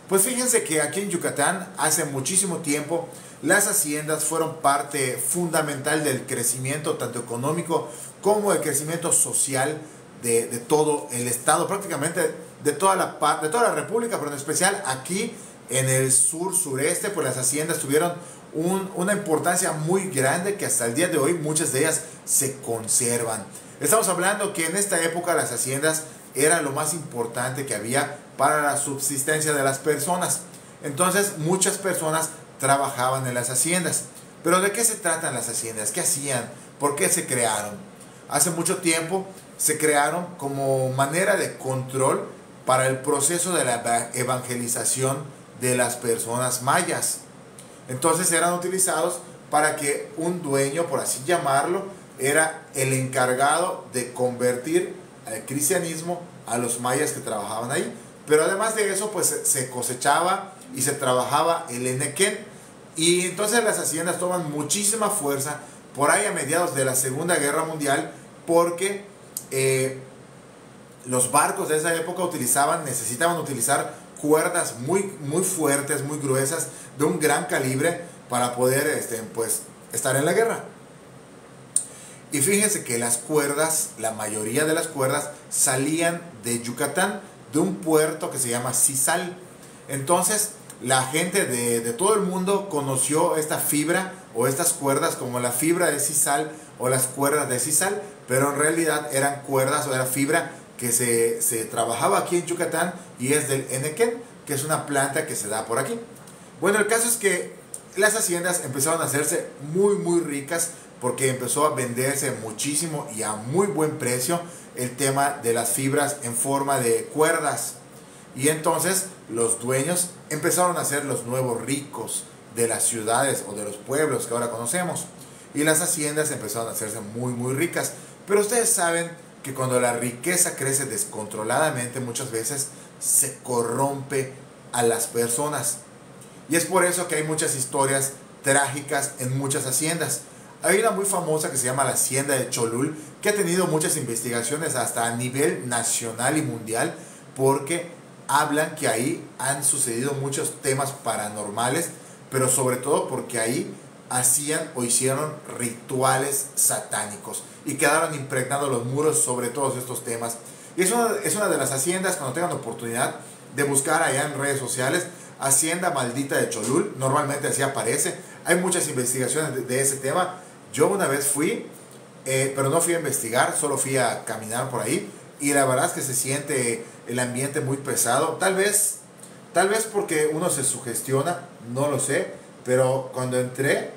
Pues fíjense que aquí en Yucatán, hace muchísimo tiempo, las haciendas fueron parte fundamental del crecimiento tanto económico como el crecimiento social de todo el estado, prácticamente de toda la república, pero en especial aquí en el sureste, pues las haciendas tuvieron una importancia muy grande que hasta el día de hoy muchas de ellas se conservan. Estamos hablando que en esta época las haciendas era lo más importante que había para la subsistencia de las personas. Entonces muchas personas trabajaban en las haciendas. Pero ¿de qué se tratan las haciendas? ¿Qué hacían? ¿Por qué se crearon? Hace mucho tiempo se crearon como manera de control para el proceso de la evangelización de las personas mayas. Entonces eran utilizados para que un dueño, por así llamarlo, era el encargado de convertir al cristianismo a los mayas que trabajaban ahí. Pero además de eso, pues se cosechaba y se trabajaba el enequén. Y entonces las haciendas toman muchísima fuerza por ahí a mediados de la Segunda Guerra Mundial, porque los barcos de esa época necesitaban utilizar cuerdas muy fuertes, muy gruesas, de un gran calibre para poder pues, estar en la guerra. Y fíjense que las cuerdas, la mayoría de las cuerdas salían de Yucatán, de un puerto que se llama Sisal. Entonces la gente de todo el mundo conoció esta fibra o estas cuerdas como la fibra de sisal o las cuerdas de sisal, pero en realidad eran cuerdas o era fibra que se trabajaba aquí en Yucatán y es del enequén, que es una planta que se da por aquí. Bueno, el caso es que las haciendas empezaron a hacerse muy ricas porque empezó a venderse muchísimo y a muy buen precio el tema de las fibras en forma de cuerdas. Y entonces los dueños empezaron a ser los nuevos ricos de las ciudades o de los pueblos que ahora conocemos. Y las haciendas empezaron a hacerse muy ricas. Pero ustedes saben que cuando la riqueza crece descontroladamente, muchas veces se corrompe a las personas. Y es por eso que hay muchas historias trágicas en muchas haciendas. Hay una muy famosa que se llama la Hacienda de Cholul, que ha tenido muchas investigaciones hasta a nivel nacional y mundial, porque hablan que ahí han sucedido muchos temas paranormales, pero sobre todo porque ahí hacían o hicieron rituales satánicos y quedaron impregnados los muros sobre todos estos temas. Y es una de las haciendas, cuando tengan oportunidad de buscar allá en redes sociales, Hacienda Maldita de Cholul, normalmente así aparece. Hay muchas investigaciones de ese tema. Yo una vez fui, pero no fui a investigar, solo fui a caminar por ahí. Y la verdad es que se siente el ambiente muy pesado. Tal vez porque uno se sugestiona, no lo sé. Pero cuando entré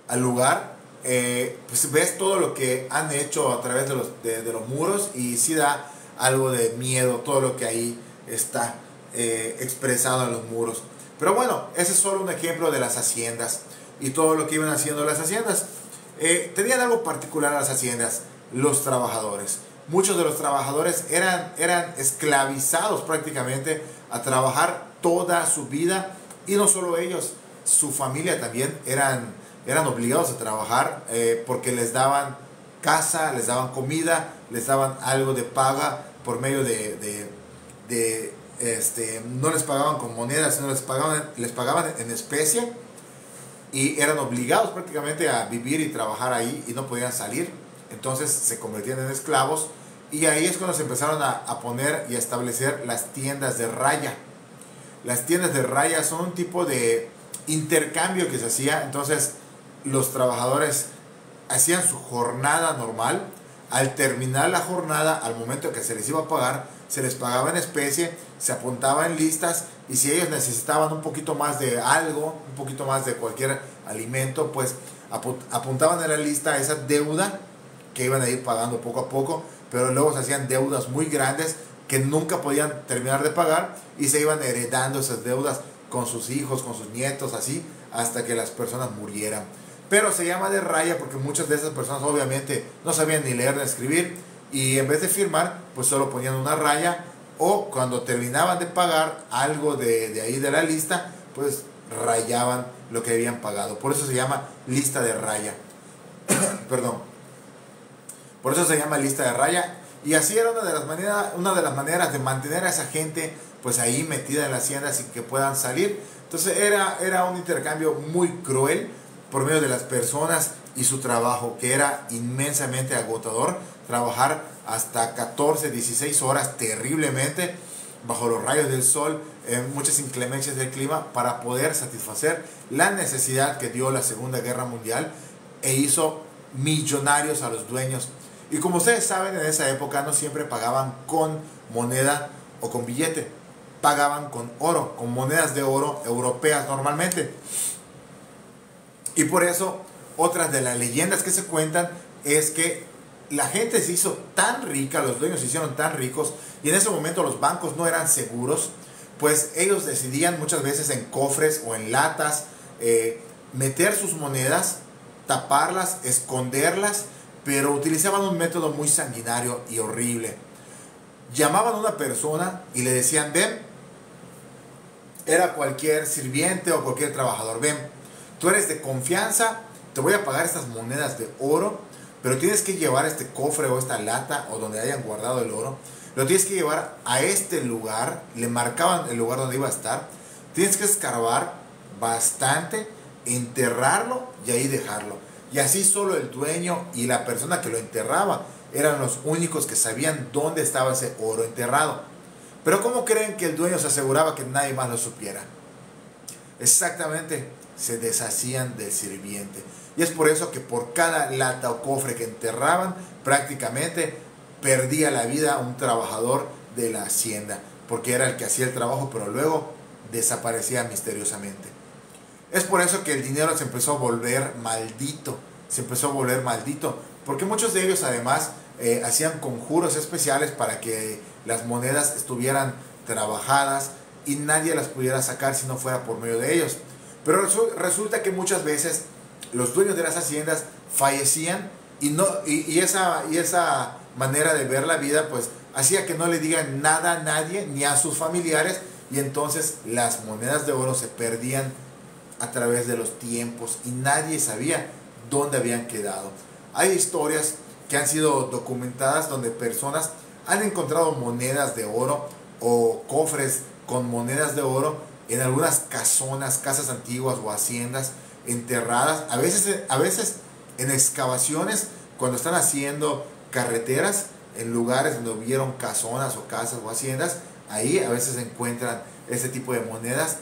al lugar, pues ves todo lo que han hecho a través de los muros. Y sí da algo de miedo todo lo que ahí está expresado en los muros. Pero bueno, ese es solo un ejemplo de las haciendas y todo lo que iban haciendo las haciendas. Tenían algo particular las haciendas, los trabajadores. Muchos de los trabajadores eran esclavizados prácticamente a trabajar toda su vida, y no solo ellos, su familia también eran obligados a trabajar porque les daban casa, les daban comida, les daban algo de paga por medio no les pagaban con monedas, sino les pagaban en especie, y eran obligados prácticamente a vivir y trabajar ahí y no podían salir. Entonces se convertían en esclavos, y ahí es cuando se empezaron a poner y a establecer las tiendas de raya. Las tiendas de raya son un tipo de intercambio que se hacía. Entonces los trabajadores hacían su jornada normal. Al terminar la jornada, al momento que se les iba a pagar, se les pagaba en especie, se apuntaba en listas, y si ellos necesitaban un poquito más de algo, un poquito más de cualquier alimento, pues apuntaban en la lista esa deuda que iban a ir pagando poco a poco, pero luego se hacían deudas muy grandes que nunca podían terminar de pagar, y se iban heredando esas deudas con sus hijos, con sus nietos, así, hasta que las personas murieran. Pero se llama de raya porque muchas de esas personas obviamente no sabían ni leer ni escribir, y en vez de firmar, pues solo ponían una raya, o cuando terminaban de pagar algo de ahí de la lista, pues rayaban lo que habían pagado. Por eso se llama lista de raya. Perdón. Por eso se llama lista de raya. Y así era una de las maneras de mantener a esa gente pues ahí metida en la hacienda sin que puedan salir. Entonces era un intercambio muy cruel por medio de las personas y su trabajo, que era inmensamente agotador. Trabajar hasta 14, 16 horas terriblemente bajo los rayos del sol, en muchas inclemencias del clima, para poder satisfacer la necesidad que dio la Segunda Guerra Mundial e hizo millonarios a los dueños. Y como ustedes saben, en esa época no siempre pagaban con moneda o con billete, pagaban con oro, con monedas de oro europeas normalmente. Y por eso, otras de las leyendas que se cuentan es que la gente se hizo tan rica, los dueños se hicieron tan ricos, y en ese momento los bancos no eran seguros, pues ellos decidían muchas veces en cofres o en latas meter sus monedas, taparlas, esconderlas, pero utilizaban un método muy sanguinario y horrible. Llamaban a una persona y le decían: ven, era cualquier sirviente o cualquier trabajador, ven, tú eres de confianza, te voy a pagar estas monedas de oro, pero tienes que llevar este cofre o esta lata o donde hayan guardado el oro, lo tienes que llevar a este lugar, le marcaban el lugar donde iba a estar, tienes que escarbar bastante, enterrarlo y ahí dejarlo. Y así solo el dueño y la persona que lo enterraba eran los únicos que sabían dónde estaba ese oro enterrado. Pero ¿cómo creen que el dueño se aseguraba que nadie más lo supiera? Exactamente, se deshacían del sirviente. Y es por eso que por cada lata o cofre que enterraban, prácticamente perdía la vida un trabajador de la hacienda, porque era el que hacía el trabajo, pero luego desaparecía misteriosamente. Es por eso que el dinero se empezó a volver maldito, porque muchos de ellos además hacían conjuros especiales para que las monedas estuvieran trabajadas y nadie las pudiera sacar si no fuera por medio de ellos. Pero resulta que muchas veces los dueños de las haciendas fallecían y esa manera de ver la vida pues hacía que no le digan nada a nadie ni a sus familiares, y entonces las monedas de oro se perdían a través de los tiempos y nadie sabía dónde habían quedado. Hay historias que han sido documentadas donde personas han encontrado monedas de oro o cofres con monedas de oro en algunas casonas, casas antiguas o haciendas enterradas, a veces en excavaciones, cuando están haciendo carreteras en lugares donde hubieron casonas o casas o haciendas, ahí a veces encuentran ese tipo de monedas